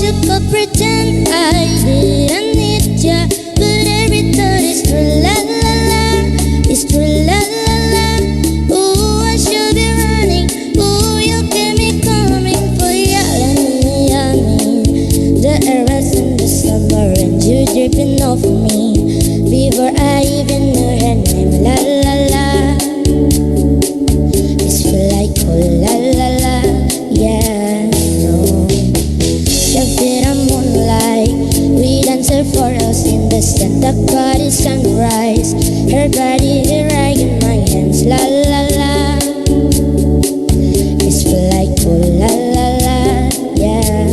suka pretend I didn't need ya, but every thought is true la la la, it's true la la la. Ooh, I should be running. Ooh, you keep me coming for ya. The air was in the summer and you dripping off me before I even knew her name. La la la. It's feel like oh la la la. Yeah, no. Shafted on moonlight, we dance for us in the sun. The body sunrise, her body right in my hands. La la la. It's feel like oh la la la. Yeah.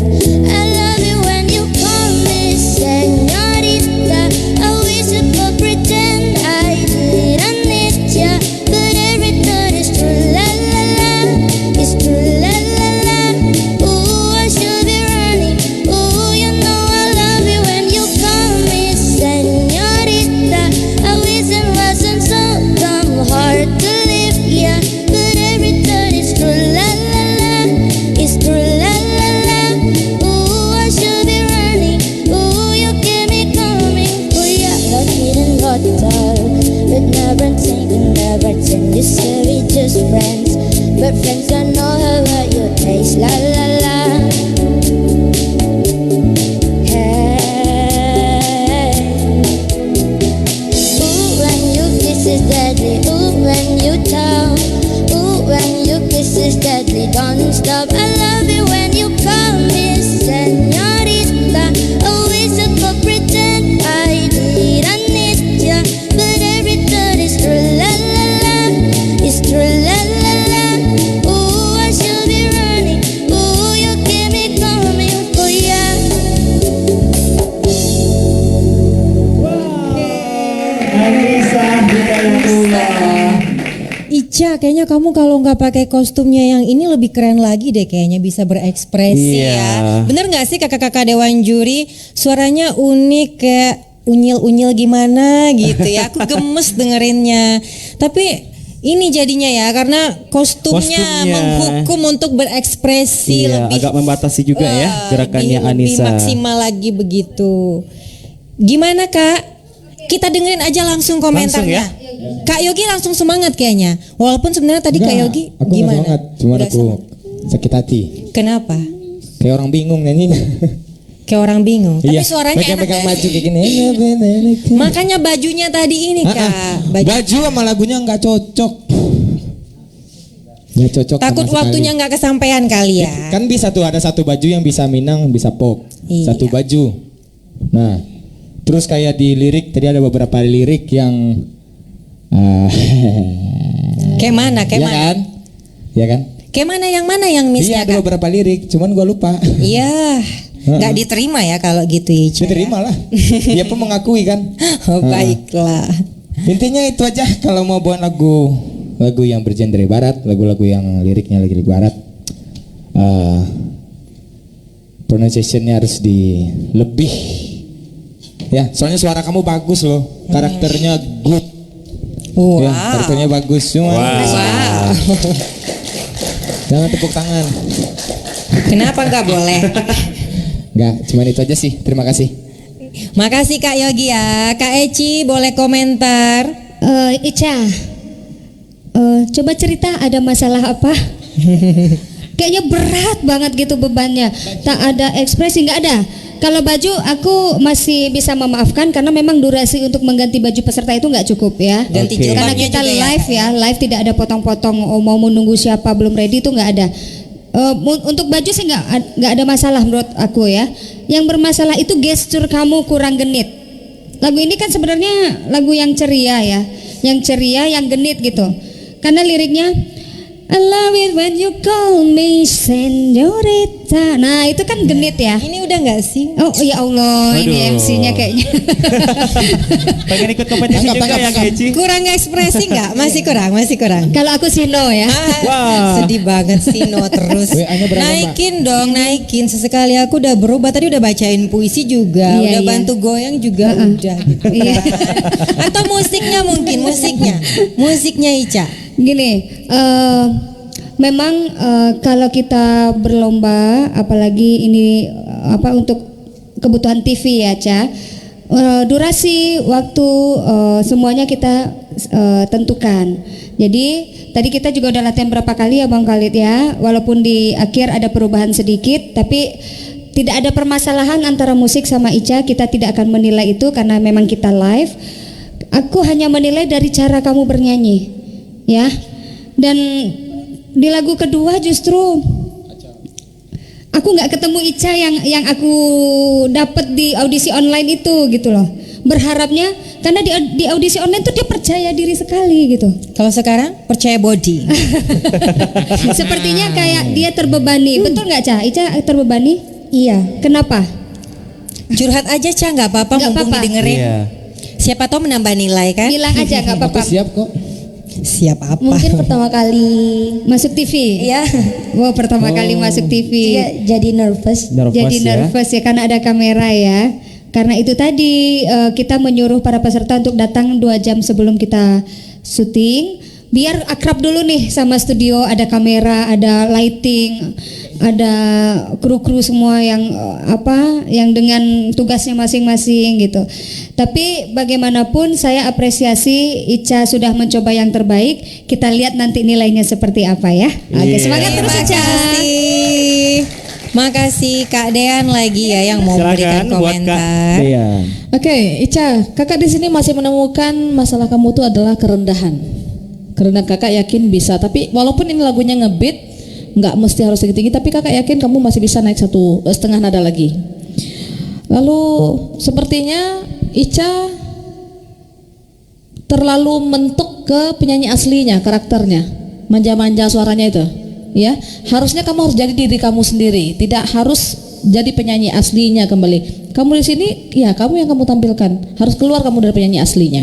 I love you when you call me señorita. I wish I could pretend I didn't need ya, but every thought is true la la la. It's true la la la. Ooh, I should be running. Ooh, you know I love you when you call me señorita. I wish it wasn't so dumb, hard to live, yeah, but every thought is true la la la. It's true la la la. Ooh, I should be running. Ooh, you keep me coming. Oh yeah, love hidden hotel, but never thinking, never think. You say we just friends, but friends don't know how well you taste. La la la. Hey. Ooh, when you kiss is deadly. Ooh, when you tell. Ooh, when you kiss is deadly. Don't stop. I love you when you call me señorita. I wish I could pretend I didn't need ya, but every thought is true la la la. It's true la la la. Ooh, I should be running. Ooh, you keep me coming for ya. Anissa Hidayatullah. Ica, kayaknya kamu kalau nggak pakai kostumnya yang ini lebih keren lagi deh, kayaknya bisa berekspresi Iya. ya. Bener nggak sih kakak-kakak Dewan Juri? Suaranya unik kayak unyil-unyil gimana gitu ya. Aku gemes dengerinnya. Tapi ini jadinya ya karena kostumnya menghukum untuk berekspresi Iya, lebih agak membatasi juga ya gerakannya lebih Anissa. maksimal lagi begitu. Gimana Kak? Kita dengerin aja langsung komentarnya. Langsung Kak Yogi langsung semangat kayaknya. Walaupun sebenarnya tadi Kak Yogi aku gimana? semangat, cuma Nggak aku semangat. sakit hati. Kenapa? Kayak orang bingung nyanyinya. Kayak orang bingung. Tapi Iya, suaranya enak. pegang-pegang nggak baju sih? kayak gini. Makanya bajunya tadi ini Kak. Baju sama lagunya nggak cocok. Nggak cocok. Takut sama waktunya sekali. nggak kesampaian kali ya. Kan bisa tuh ada satu baju yang bisa Minang, bisa pop. Iya. Satu baju. Nah, terus kayak di lirik tadi ada beberapa lirik yang Kayak mana? Kayak Iya mana? kan? Iya kan? Kayak mana yang Iya missnya ada Kak? beberapa lirik, cuman gua lupa. Iya. Nggak diterima ya kalau gitu Ica. Diterima lah. Dia pun mengakui kan. Oh, baiklah. Intinya itu aja kalau mau buat lagu yang bergenre barat, lagu-lagu yang liriknya lirik barat, pronunciationnya harus lebih ya. Soalnya suara kamu bagus loh, karakternya good, Wow. ya, karakternya bagus cuma. Wow. Jangan tepuk tangan. Kenapa nggak boleh? Enggak, cuman itu aja sih. Terima kasih. Makasih Kak Yogi ya. Kak Eci boleh komentar? Ica, coba cerita ada masalah apa? Kayaknya berat banget gitu bebannya. Tak ada ekspresi, nggak ada. Kalau baju aku masih bisa memaafkan karena memang durasi untuk mengganti baju peserta itu nggak cukup ya. Ganti Oke. jilbabnya Karena kita juga live ya. live tidak ada potong-potong. Mau menunggu siapa belum ready itu nggak ada. Untuk baju sih nggak ada masalah menurut aku ya. Yang bermasalah itu gestur kamu kurang genit. Lagu ini kan sebenarnya lagu yang ceria ya, yang ceria, yang genit gitu. Karena liriknya I love it when you call me señorita. Nah itu kan genit ya. Ini udah nggak sih? Oh ya Allah, ini Aduh. MC-nya kayaknya. Pengen ikut kompetisi juga ya Kak Eci? Kurang ekspresi nggak? Masih kurang. Kalau aku sih no ya. Wah. Sedih banget sih no terus. WA-nya berapa, Mbak? Naikin dong, naikin. Sesekali aku udah berubah. Tadi udah bacain puisi juga, Iya, udah iya. bantu goyang juga udah. Gitu. Iya. Atau musiknya mungkin, musiknya Ica. Gini, memang kalau kita berlomba, apalagi ini untuk kebutuhan TV ya, Ca, durasi waktu semuanya kita tentukan. Jadi tadi kita juga udah latihan berapa kali ya Bang Khalid ya, walaupun di akhir ada perubahan sedikit, tapi tidak ada permasalahan antara musik sama Ica. Kita tidak akan menilai itu karena memang kita live. Aku hanya menilai dari cara kamu bernyanyi, ya. Dan di lagu kedua justru aku nggak ketemu Ica yang aku dapat di audisi online itu gitu loh. Berharapnya karena di audisi online tuh dia percaya diri sekali gitu. Kalau sekarang percaya body. Sepertinya kayak dia terbebani. Betul nggak Ca? Ica terbebani? Iya. Kenapa? Curhat aja Ca, nggak apa-apa, Nggak mumpung apa-apa. didengerin. Iya. Siapa tahu menambah nilai kan? Bilang aja nggak apa-apa. Aku siap kok. Siap apa? Mungkin pertama kali Masuk TV. ya Wow, pertama kali masuk TV. jadi nervous. Jadi nervous ya karena ada kamera ya. Karena itu tadi kita menyuruh para peserta untuk datang 2 jam sebelum kita syuting, biar akrab dulu nih sama studio, ada kamera, ada lighting, ada kru-kru semua yang yang dengan tugasnya masing-masing gitu. Tapi bagaimanapun saya apresiasi Ica sudah mencoba yang terbaik. Kita lihat nanti nilainya seperti apa ya. Oke, semangat terus Terima Ica. kasih. Makasih Kak Dean lagi ya yang mau memberikan Silakan buat Kak komentar. Dean. Oke, Ica, kakak di sini masih menemukan masalah kamu itu adalah kerendahan. Kerendahan kakak yakin bisa, tapi walaupun ini lagunya ngebeat, nggak mesti harus tinggi-tinggi, tapi kakak yakin kamu masih bisa naik 1,5 nada lagi. Lalu sepertinya Ica terlalu mentok ke penyanyi aslinya, karakternya, manja-manja suaranya itu. Ya, harusnya kamu harus jadi diri kamu sendiri, tidak harus jadi penyanyi aslinya kembali. Kamu di sini, ya kamu yang kamu tampilkan, harus keluar kamu dari penyanyi aslinya.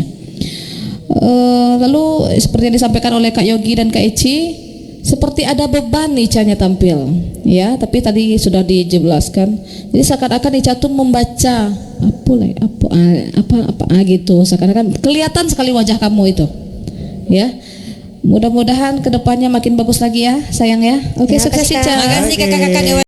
Lalu seperti yang disampaikan oleh Kak Yogi dan Kak Eci, seperti ada beban Ica-nya tampil, ya. Tapi tadi sudah dijelaskan. Jadi seakan-akan Ica tuh membaca apa gitu, seakan-akan kelihatan sekali wajah kamu itu, ya. Mudah-mudahan kedepannya makin bagus lagi ya sayang ya. Oke, Terima sukses kasih, Kak. Ica. Terima kasih kakak-kakak Dewan.